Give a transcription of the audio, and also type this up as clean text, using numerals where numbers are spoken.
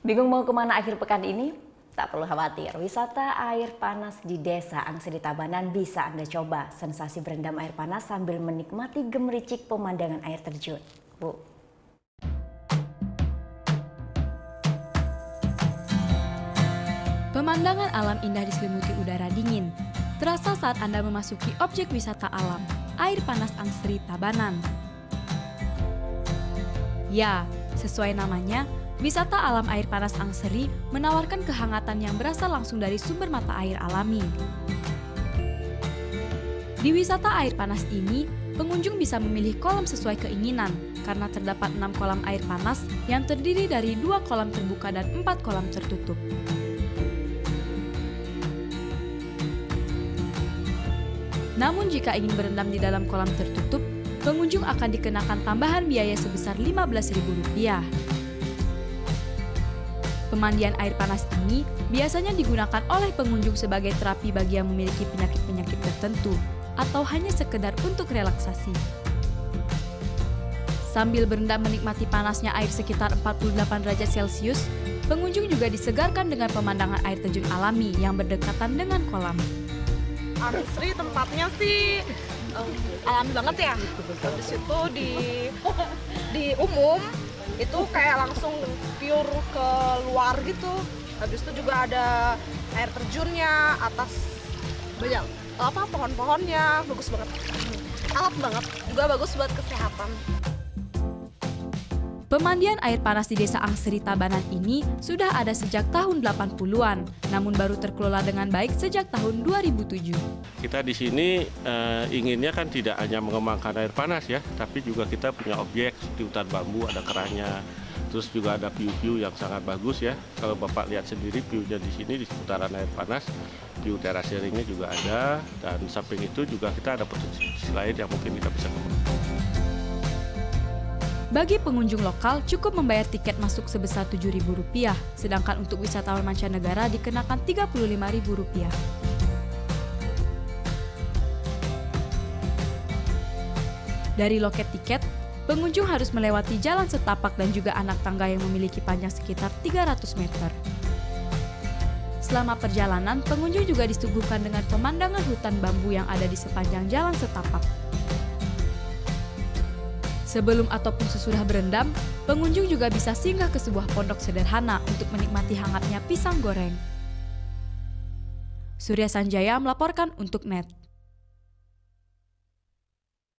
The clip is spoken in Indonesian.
Bingung mau kemana akhir pekan ini? Tak perlu khawatir, wisata air panas di Desa Angsri Tabanan bisa Anda coba. Sensasi berendam air panas sambil menikmati gemericik pemandangan air terjun. Bu. Pemandangan alam indah diselimuti udara dingin. Terasa saat Anda memasuki objek wisata alam, air panas Angsri Tabanan. Ya, sesuai namanya, wisata alam air panas Angsri menawarkan kehangatan yang berasal langsung dari sumber mata air alami. Di wisata air panas ini, pengunjung bisa memilih kolam sesuai keinginan karena terdapat 6 kolam air panas yang terdiri dari 2 kolam terbuka dan 4 kolam tertutup. Namun jika ingin berendam di dalam kolam tertutup, pengunjung akan dikenakan tambahan biaya sebesar Rp15.000. Pemandian air panas ini biasanya digunakan oleh pengunjung sebagai terapi bagi yang memiliki penyakit-penyakit tertentu atau hanya sekedar untuk relaksasi. Sambil berendam menikmati panasnya air sekitar 48 derajat Celcius, pengunjung juga disegarkan dengan pemandangan air terjun alami yang berdekatan dengan kolam. Angsri tempatnya sih alami banget ya. Di situ di umum itu kayak langsung pure ke luar gitu. Habis itu juga ada air terjunnya, atas banyak pohon-pohonnya, bagus banget. Alat banget, juga bagus buat kesehatan. Pemandian air panas di Desa Angsri Tabanan ini sudah ada sejak tahun 80-an, namun baru terkelola dengan baik sejak tahun 2007. Kita di sini inginnya kan tidak hanya mengembangkan air panas ya, tapi juga kita punya objek di hutan bambu, ada kerahnya, terus juga ada view-view yang sangat bagus ya. Kalau Bapak lihat sendiri view-nya di sini di seputaran air panas, view terasering-nya juga ada, dan samping itu juga kita ada potensi lain yang mungkin kita bisa kembangkan. Bagi pengunjung lokal, cukup membayar tiket masuk sebesar Rp7.000, sedangkan untuk wisatawan mancanegara dikenakan Rp35.000. Dari loket tiket, pengunjung harus melewati jalan setapak dan juga anak tangga yang memiliki panjang sekitar 300 meter. Selama perjalanan, pengunjung juga disuguhkan dengan pemandangan hutan bambu yang ada di sepanjang jalan setapak. Sebelum ataupun sesudah berendam, pengunjung juga bisa singgah ke sebuah pondok sederhana untuk menikmati hangatnya pisang goreng. Surya Sanjaya melaporkan untuk NET.